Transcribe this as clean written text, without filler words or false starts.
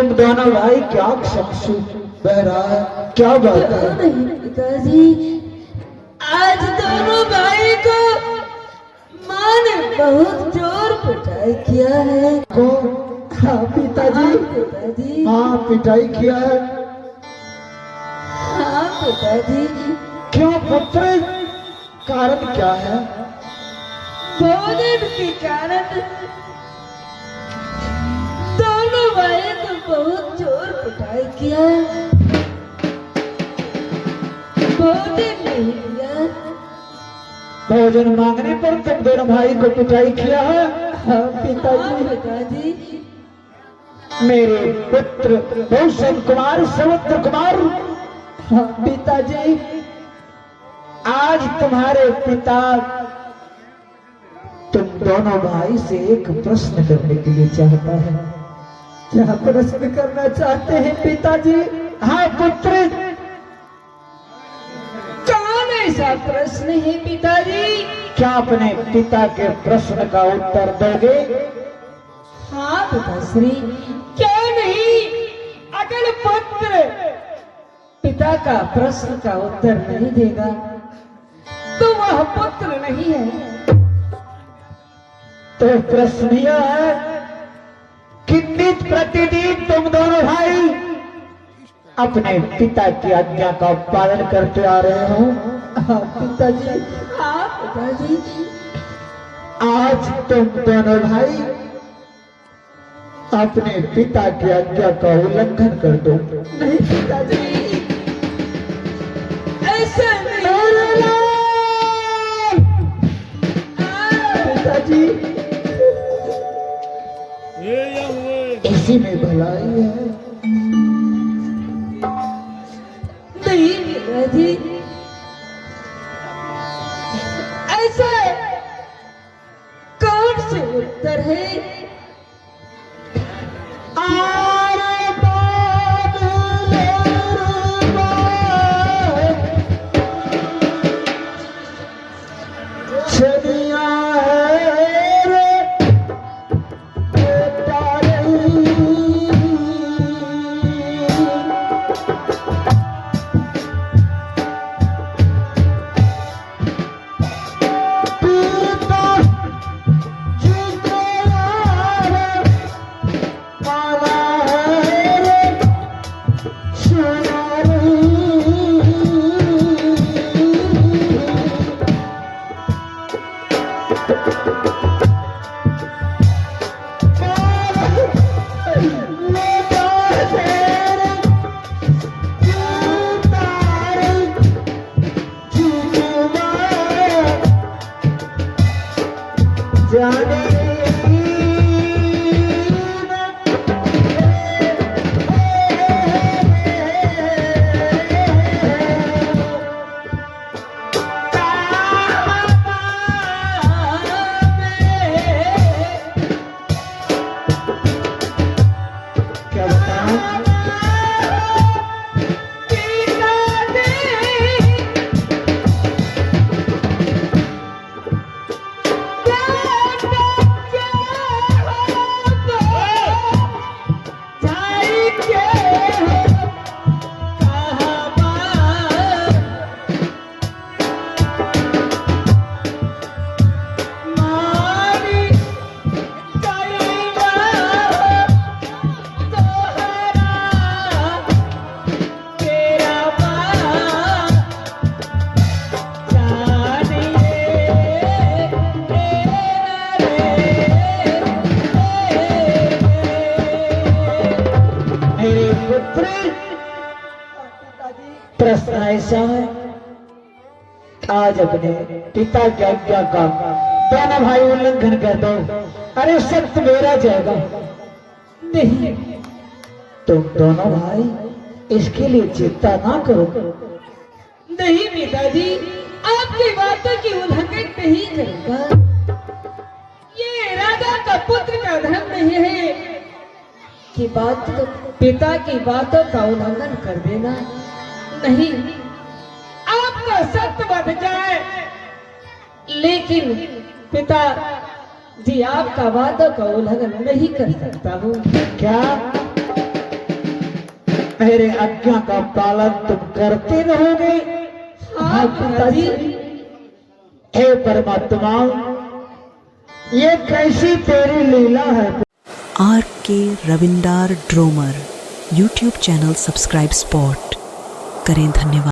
तुम दोनों भाई क्या शमशू बह रहा है, क्या बात है? नहीं पिताजी, आज दोनों भाई को माँ ने बहुत जोर पिटाई किया है। को हाँ पिताजी, पिताजी, हाँ पिटाई किया है। हाँ पिताजी। क्यों पुत्र, कारण क्या है? भोजन के कारण दोनों भाई को बहुत जोर पिटाई किया है, भोजन नहीं दिया। भोजन मांगने पर तुम दोनों भाई को पिटाई किया है? हाँ पिताजी। पिताजी, मेरे पुत्र भूषण कुमार, समुद्र कुमार। हाँ पिताजी, आज तुम्हारे पिता तुम दोनों भाई से एक प्रश्न करने के लिए चाहता है। क्या प्रश्न करना चाहते हैं पिताजी? हाँ पुत्र। कौन ऐसा प्रश्न है पिताजी? क्या अपने पिता के प्रश्न का उत्तर दोगे? हाँ पिताश्री, क्यों नहीं। अगर पुत्र पिता का प्रश्न का उत्तर नहीं देगा तो वह पुत्र नहीं है। तो प्रश्न यह है कि नित प्रतिदिन तुम दोनों भाई अपने पिता की आज्ञा का पालन करते आ रहे हो? हाँ पिताजी। हाँ पिताजी। आज तुम दोनों भाई अपने पिता की आज्ञा का उल्लंघन कर दो। नहीं पिताजी, ऐसा नहीं। पिताजी, इसी में भलाई है। नहीं पिताजी, ऐसा कौन से उत्तर है? प्रश्न ऐसा है, आज अपने पिता की आज्ञा का दोनों भाई उल्लंघन कर दो। अरे सत्य मेरा जाएगा। नहीं, तुम दोनों भाई इसके लिए चिंता ना करो। नहीं पिताजी, आपकी बातों की उल्लंघन नहीं करूंगा। ये राजा का पुत्र का धर्म नहीं है कि पिता की बातों का उल्लंघन कर देना। नहीं, आपका सत्य बढ़ जाए लेकिन पिता जी आपका वादों का उल्लंघन नहीं कर सकता हूँ। क्या मेरे आज्ञा का पालन तुम करते रहोगे। हाँ पिताजी। हे परमात्मा, ये कैसी तेरी लीला है। RK रविंदार ड्रोमर YouTube channel subscribe spot करें। धन्यवाद।